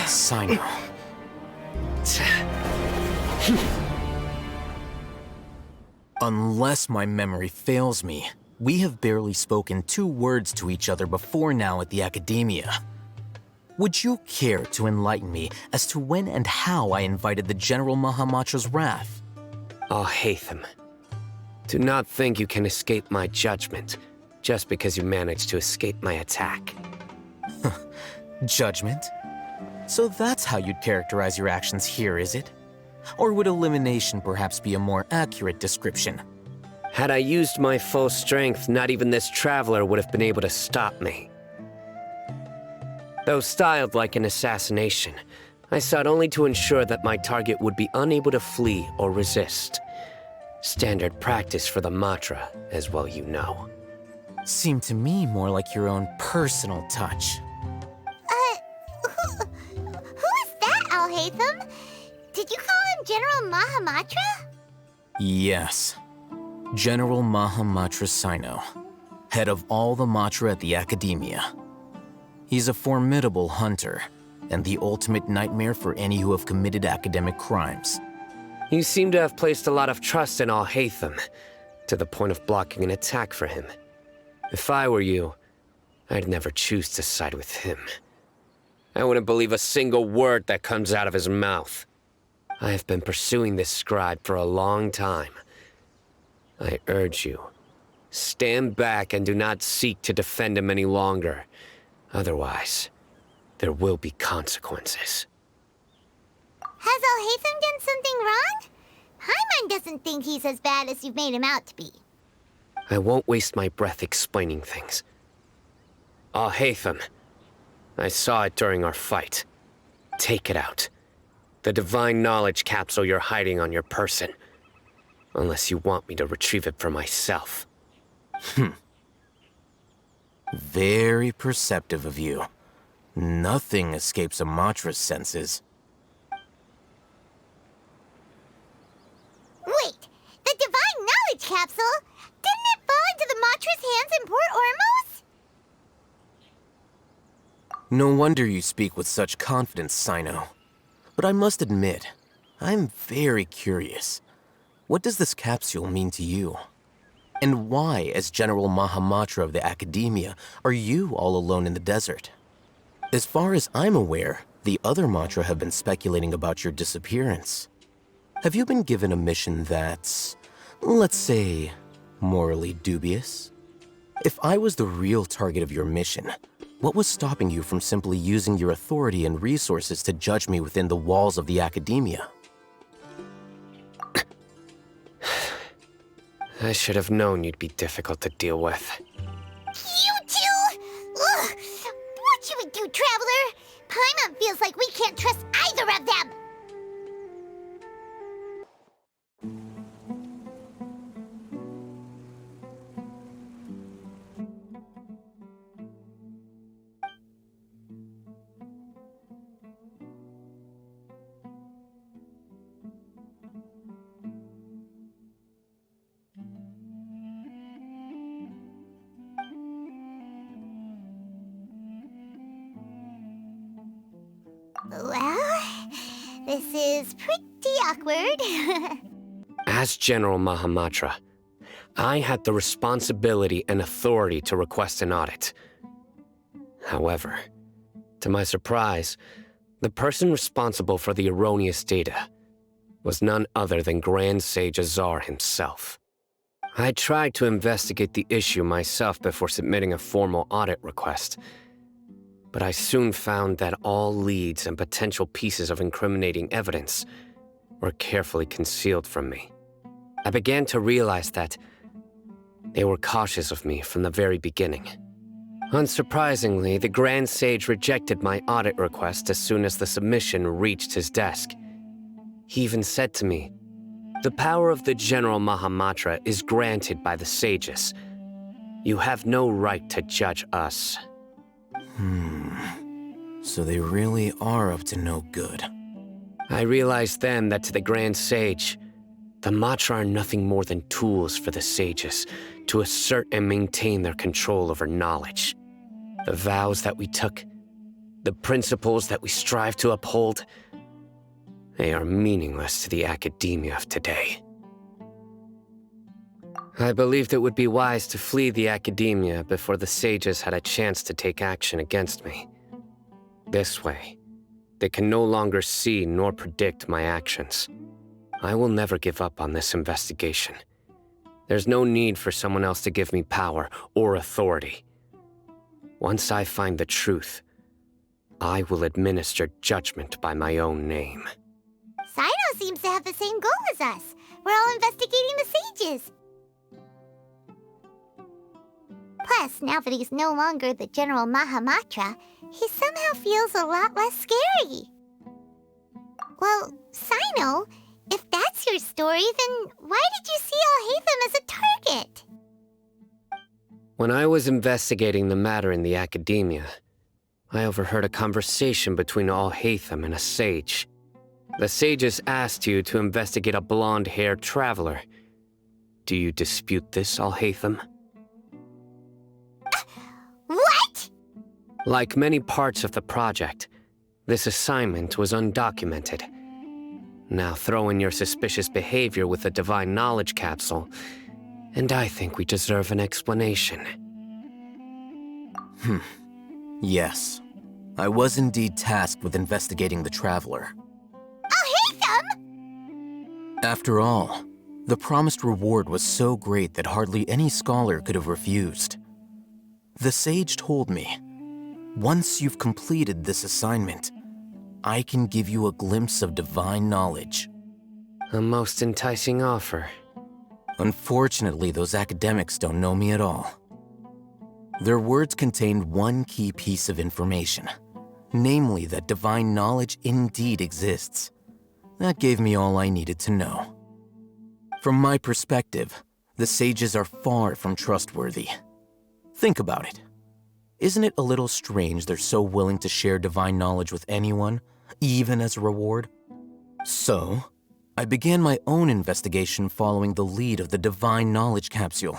Cyno. Unless my memory fails me, we have barely spoken 2 words to each other before now at the Academia. Would you care to enlighten me as to when and how I invited the General Mahamatra's wrath? Alhaitham, do not think you can escape my judgment just because you managed to escape my attack. Judgment? So that's how you'd characterize your actions here, is it? Or would elimination perhaps be a more accurate description? Had I used my full strength, not even this traveler would have been able to stop me. Though styled like an assassination, I sought only to ensure that my target would be unable to flee or resist. Standard practice for the Matra, as well you know. Seemed to me more like your own personal touch. Who is that, Alhaitham? Did you call him General Mahamatra? Yes. General Mahamatra Cyno, head of all the Matra at the Academia. He's a formidable hunter, and the ultimate nightmare for any who have committed academic crimes. You seem to have placed a lot of trust in Alhaitham, to the point of blocking an attack for him. If I were you, I'd never choose to side with him. I wouldn't believe a single word that comes out of his mouth. I have been pursuing this scribe for a long time. I urge you, stand back and do not seek to defend him any longer. Otherwise, there will be consequences. Has Alhaitham done something wrong? Paimon doesn't think he's as bad as you've made him out to be. I won't waste my breath explaining things. Alhaitham, I saw it during our fight. Take it out. The divine knowledge capsule you're hiding on your person. Unless you want me to retrieve it for myself. Very perceptive of you. Nothing escapes a Matra's senses. Wait, the divine knowledge capsule? Didn't it fall into the Matra's hands in Port Ormos? No wonder you speak with such confidence, Cyno. But I must admit, I'm very curious. What does this capsule mean to you? And why, as General Mahamatra of the Academia, are you all alone in the desert? As far as I'm aware, the other Matra have been speculating about your disappearance. Have you been given a mission that's, let's say, morally dubious? If I was the real target of your mission, what was stopping you from simply using your authority and resources to judge me within the walls of the Academia? I should have known you'd be difficult to deal with. You two? Ugh! What should we do, Traveler? Paimon feels like we can't trust either of them! Well, this is pretty awkward. As General Mahamatra, I had the responsibility and authority to request an audit. However, to my surprise, the person responsible for the erroneous data was none other than Grand Sage Azar himself. I tried to investigate the issue myself before submitting a formal audit request, but I soon found that all leads and potential pieces of incriminating evidence were carefully concealed from me. I began to realize that they were cautious of me from the very beginning. Unsurprisingly, the Grand Sage rejected my audit request as soon as the submission reached his desk. He even said to me, "The power of the General Mahamatra is granted by the sages. You have no right to judge us." So they really are up to no good. I realized then that to the Grand Sage, the Matra are nothing more than tools for the sages to assert and maintain their control over knowledge. The vows that we took, the principles that we strive to uphold, they are meaningless to the academia of today. I believed it would be wise to flee the academia before the sages had a chance to take action against me. This way, they can no longer see nor predict my actions. I will never give up on this investigation. There's no need for someone else to give me power or authority. Once I find the truth, I will administer judgment by my own name. Cyno seems to have the same goal as us. We're all investigating the sages. Plus, now that he's no longer the General Mahamatra, he somehow feels a lot less scary. Well, Cyno, if that's your story, then why did you see Alhaitham as a target? When I was investigating the matter in the academia, I overheard a conversation between Alhaitham and a sage. The sages asked you to investigate a blonde-haired traveler. Do you dispute this, Alhaitham? What? Like many parts of the project, this assignment was undocumented. Now throw in your suspicious behavior with the Divine Knowledge Capsule, and I think we deserve an explanation. Yes. I was indeed tasked with investigating the Traveler. Alhaitham! After all, the promised reward was so great that hardly any scholar could have refused. The sage told me, once you've completed this assignment, I can give you a glimpse of divine knowledge. A most enticing offer. Unfortunately, those academics don't know me at all. Their words contained one key piece of information, namely that divine knowledge indeed exists. That gave me all I needed to know. From my perspective, the sages are far from trustworthy. Think about it. Isn't it a little strange they're so willing to share divine knowledge with anyone, even as a reward? So, I began my own investigation following the lead of the Divine Knowledge Capsule.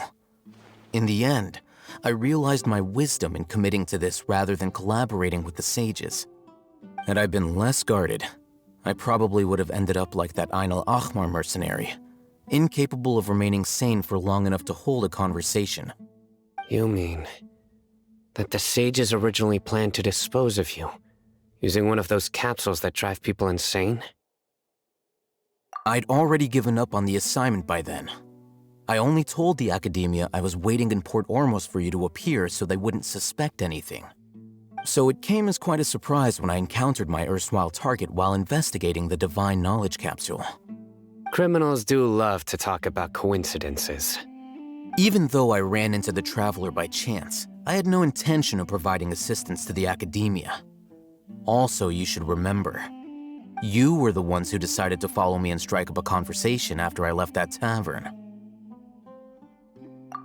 In the end, I realized my wisdom in committing to this rather than collaborating with the sages. Had I been less guarded, I probably would have ended up like that Ain al-Ahmar mercenary, incapable of remaining sane for long enough to hold a conversation. You mean that the sages originally planned to dispose of you, using one of those capsules that drive people insane? I'd already given up on the assignment by then. I only told the academia I was waiting in Port Ormos for you to appear so they wouldn't suspect anything. So it came as quite a surprise when I encountered my erstwhile target while investigating the Divine Knowledge Capsule. Criminals do love to talk about coincidences. Even though I ran into the Traveler by chance, I had no intention of providing assistance to the academia. Also, you should remember, you were the ones who decided to follow me and strike up a conversation after I left that tavern.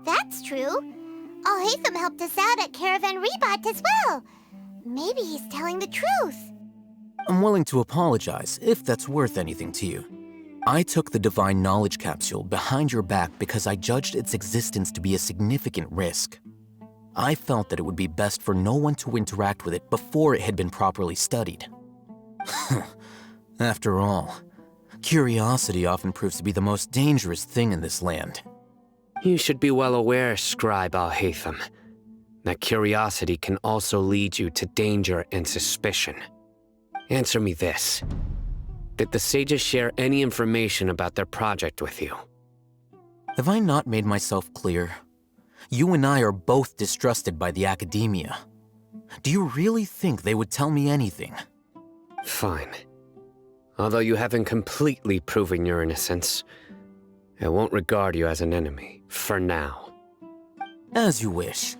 That's true. Alhaitham helped us out at Caravan Rebat as well. Maybe he's telling the truth. I'm willing to apologize if that's worth anything to you. I took the Divine Knowledge Capsule behind your back because I judged its existence to be a significant risk. I felt that it would be best for no one to interact with it before it had been properly studied. After all, curiosity often proves to be the most dangerous thing in this land. You should be well aware, Scribe Alhaitham, that curiosity can also lead you to danger and suspicion. Answer me this. Did the sages share any information about their project with you? Have I not made myself clear? You and I are both distrusted by the academia. Do you really think they would tell me anything? Fine. Although you haven't completely proven your innocence, I won't regard you as an enemy, for now. As you wish.